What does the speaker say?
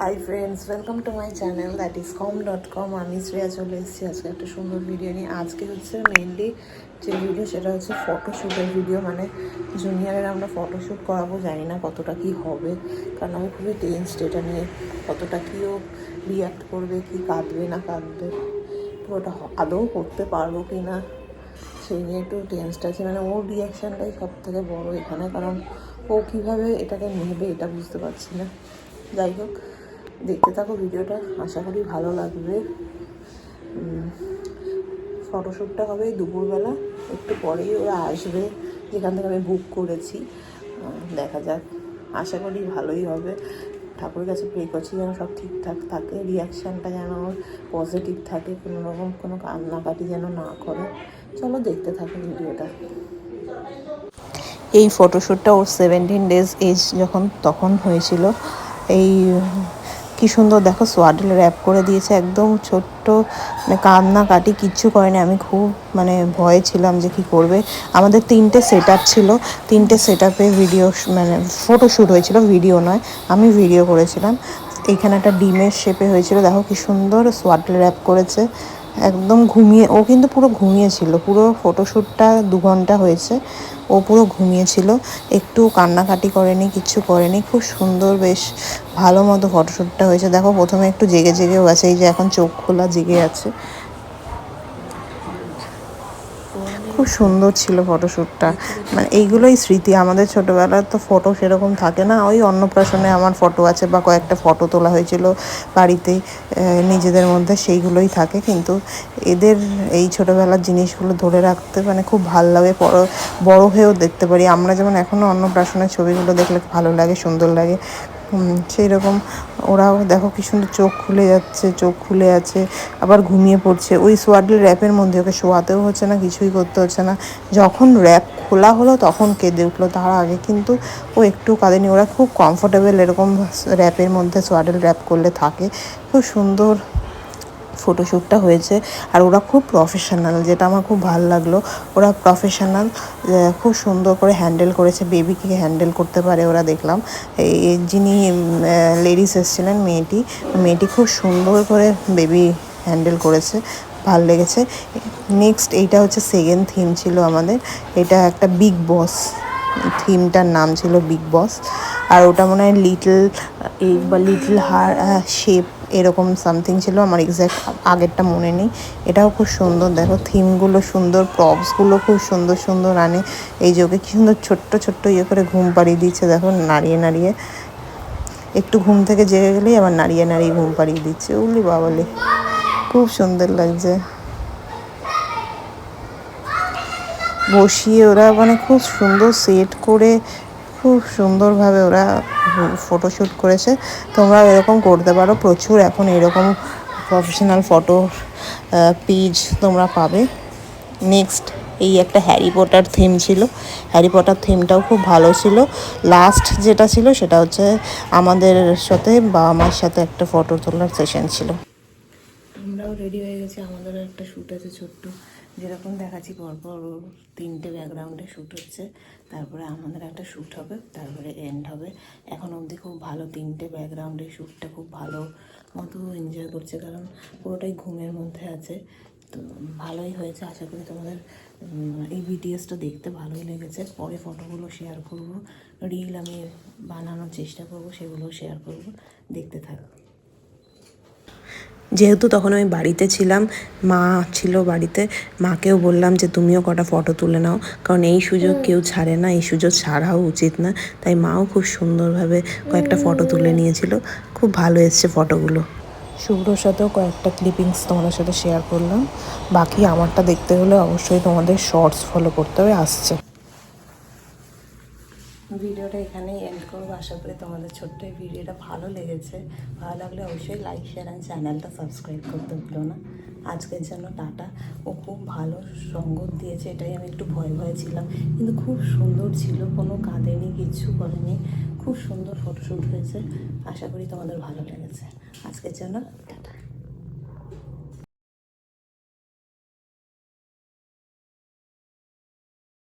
Hi friends, welcome to my channel that is com.com। আমি শ্রেয়া চলে এসেছি আজকে একটা সুন্দর ভিডিও নিয়ে। আজকে হচ্ছে মেনলি যে ভিডিও সেটা হচ্ছে ফটোশ্যুটের ভিডিও, মানে জুনিয়রের আমরা ফটোশ্যুট করাবো। জানি না কতটা কি হবে, কারণ আমি খুবই টেনসড এটা নিয়ে, কতটা কী ও রিয়াক্ট করবে, কি কাঁদবে না কাঁদবে, পুরোটা আদৌ করতে পারবো কি না সেই নিয়ে একটু টেনসড আছে। মানে ওর রিয়াকশানটাই সব থেকে বড়ো এখানে, কারণ ও কীভাবে এটাকে নেবে এটা বুঝতে পারছি না। যাই হোক, দেখতে থাকো ভিডিওটা, আশা করি ভালো লাগবে। ফটোশ্যুটটা হবে দুপুরবেলা, একটু পরেই ওরা আসবে যেখান থেকে আমি বুক করেছি। দেখা যাক, আশা করি ভালোই হবে। ঠাকুরের কাছে প্রে করছি যেন সব ঠিকঠাক থাকে, রিয়াকশানটা যেন ওর পজিটিভ থাকে, কোনো রকম কোনো কান্নাকাটি যেন না করে। চলো দেখতে থাকো ভিডিওটা। এই ফটোশ্যুটটা ওর 17 days এজ যখন তখন হয়েছিল। এই কি সুন্দর দেখো, সোয়াডেল র্যাপ করে দিয়েছে একদম ছোট্ট, মানে কান্নাকাটি কিচ্ছু করেনি। আমি খুব ভয়ে ছিলাম যে কি করবে। আমাদের 3টে সেট আপ ছিল, 3টে সেট আপে ভিডিও ফটোশ্যুট হয়েছিল, ভিডিও নয়, আমি ভিডিও করেছিলাম। এইখানে একটা ডিমের শেপে হয়েছিল, দেখো কি সুন্দর সোয়াডেল র্যাপ করেছে। একদম ঘুমিয়ে, ও কিন্তু পুরো ঘুমিয়েছিল, পুরো ফটোশ্যুটটা 2 ঘন্টা হয়েছে, ও পুরো ঘুমিয়েছিল, একটু কান্নাকাটি করেনি, কিচ্ছু করেনি। খুব সুন্দর, বেশ ভালো মতো ফটোশ্যুটটা হয়েছে। দেখো প্রথমে একটু জেগে জেগেও আছে, এই যে এখন চোখ খোলা জেগে আছে। খুব সুন্দর ছিল ফটোশ্যুটটা। মানে এইগুলোই স্মৃতি আমাদের ছোটোবেলার। তো ফটো সেরকম থাকে না, ওই অন্নপ্রাশনে আমার ফটো আছে বা কয়েকটা ফটো তোলা হয়েছিল বাড়িতে নিজেদের মধ্যে, সেইগুলোই থাকে। কিন্তু এদের এই ছোটোবেলার জিনিসগুলো ধরে রাখতে খুব ভালো লাগে, বড় হয়েও দেখতে পারি আমরা। যেমন এখনও অন্নপ্রাশনের ছবিগুলো দেখলে ভালো লাগে, সুন্দর লাগে, সেই রকম ওরাও দেখো কি সুন্দর চোখ খুলে যাচ্ছে, চোখ খুলে আছে, আবার ঘুমিয়ে পড়ছে। ওই সোয়াডেল র্যাপের মধ্যে ওকে শোয়াতেও হচ্ছে না, কিছুই করতে হচ্ছে না। যখন র্যাপ খোলা হলো তখন কেঁদে উঠলো, তার আগে কিন্তু ও একটু কাঁদেনি। ওরা খুব কমফোর্টেবল এরকম র্যাপের মধ্যে, সোয়াডেল র্যাপ করলে থাকে। খুব সুন্দর ফটোশ্যুটটা হয়েছে, আর ওরা খুব প্রফেশনাল, যেটা আমার খুব ভালো লাগলো। ওরা প্রফেশনাল, খুব সুন্দর করে হ্যান্ডেল করেছে, বেবিকে হ্যান্ডেল করতে পারে ওরা। দেখলাম এই যিনি লেডিস এসেছিলেন, মেয়েটি খুব সুন্দর করে বেবি হ্যান্ডেল করেছে, ভাল লেগেছে। নেক্সট এইটা হচ্ছে সেকেন্ড থিম ছিল আমাদের, এটা একটা বিগ বস, থিমটার নাম ছিল বিগ বস। আর ওটা মনে হয় লিটল এগ বা লিটল শেপ এরকম সামথিং ছিল, আমার এক্স্যাক্ট আগেরটা মনে নেই। এটাও খুব সুন্দর, দেখো থিমগুলো সুন্দর, প্রপসগুলো খুব সুন্দর সুন্দর আনে। এই যে ওকে কি সুন্দর ছোট্ট ছোট্ট করে ঘুম পাড়িয়ে দিচ্ছে, দেখো নাড়িয়ে নাড়িয়ে, একটু ঘুম থেকে জেগে গেলেই আবার নাড়িয়ে নাড়িয়ে ঘুম পাড়িয়ে দিচ্ছে। উলি বাবালে, খুব সুন্দর লাগছে। বসিয়ে ওরা খুব সুন্দর সেট করে, খুব সুন্দরভাবে ওরা ফটোশ্যুট করেছে। তোমরা এরকম করতে পারো, প্রচুর এখন এরকম প্রফেশনাল ফটো পেজ তোমরা পাবে। নেক্সট এই একটা হ্যারি পটার থিম ছিল, হ্যারি পটার থিমটাও খুব ভালো ছিল। লাস্ট যেটা ছিল সেটা হচ্ছে আমাদের সাথে বা আমার সাথে একটা ফটো তোলার সেশন ছিল। আমরাও রেডি হয়ে গেছি, আমাদেরও একটা শ্যুট আছে ছোট্ট, যেরকম দেখাচ্ছি পরপর 3টে ব্যাকগ্রাউন্ডে শ্যুট হচ্ছে, তারপরে আমাদের একটা শ্যুট হবে, তারপরে এন্ড হবে। এখন অবধি খুব ভালো, 3টে ব্যাকগ্রাউন্ডের শ্যুটটা খুব ভালো মতো এনজয় করছে, কারণ পুরোটাই ঘুমের মধ্যে আছে। তো ভালোই হয়েছে, আশা করি তোমাদের এই ভিডিওসটা দেখতে ভালোই লেগেছে। পরে ফটোগুলো শেয়ার করব, রিল আমি বানানোর চেষ্টা করব, সেগুলো শেয়ার করব, দেখতে থাকো। যেহেতু তখন আমি বাড়িতে ছিলাম, মা ছিল বাড়িতে, মাকেও বললাম যে তুমিও কটা ফটো তুলে নাও, কারণ এই সুযোগ কেউ ছাড়ে না, এই সুযোগ ছাড়াও উচিত না। তাই মাও খুব সুন্দরভাবে কয়েকটা ফটো তুলে নিয়েছিল, খুব ভালো এসছে ফটোগুলো। শুভ্রর সাথেও কয়েকটা ক্লিপিংস তোমাদের সাথে শেয়ার করলাম। বাকি আমারটা দেখতে হলে অবশ্যই তোমাদের শর্টস ফলো করতে হবে, আসছে। ভিডিওটা এখানেই এন্ড করবো। আশা করি তোমাদের ছোট্ট এই ভিডিওটা ভালো লেগেছে। ভালো লাগলে অবশ্যই লাইক, শেয়ার অ্যান্ড চ্যানেলটা সাবস্ক্রাইব করতে ভুলো না। আজকের জন্য টাটা। ও খুব ভালো সঙ্গ দিয়েছে, এটাই আমি একটু ভয়ে ছিলাম, কিন্তু খুব সুন্দর ছিল, কোনো কাঁদেনি, কিচ্ছু করেনি, খুব সুন্দর ফটোশ্যুট হয়েছে। আশা করি তোমাদের ভালো লেগেছে। আজকের জন্য টাটা।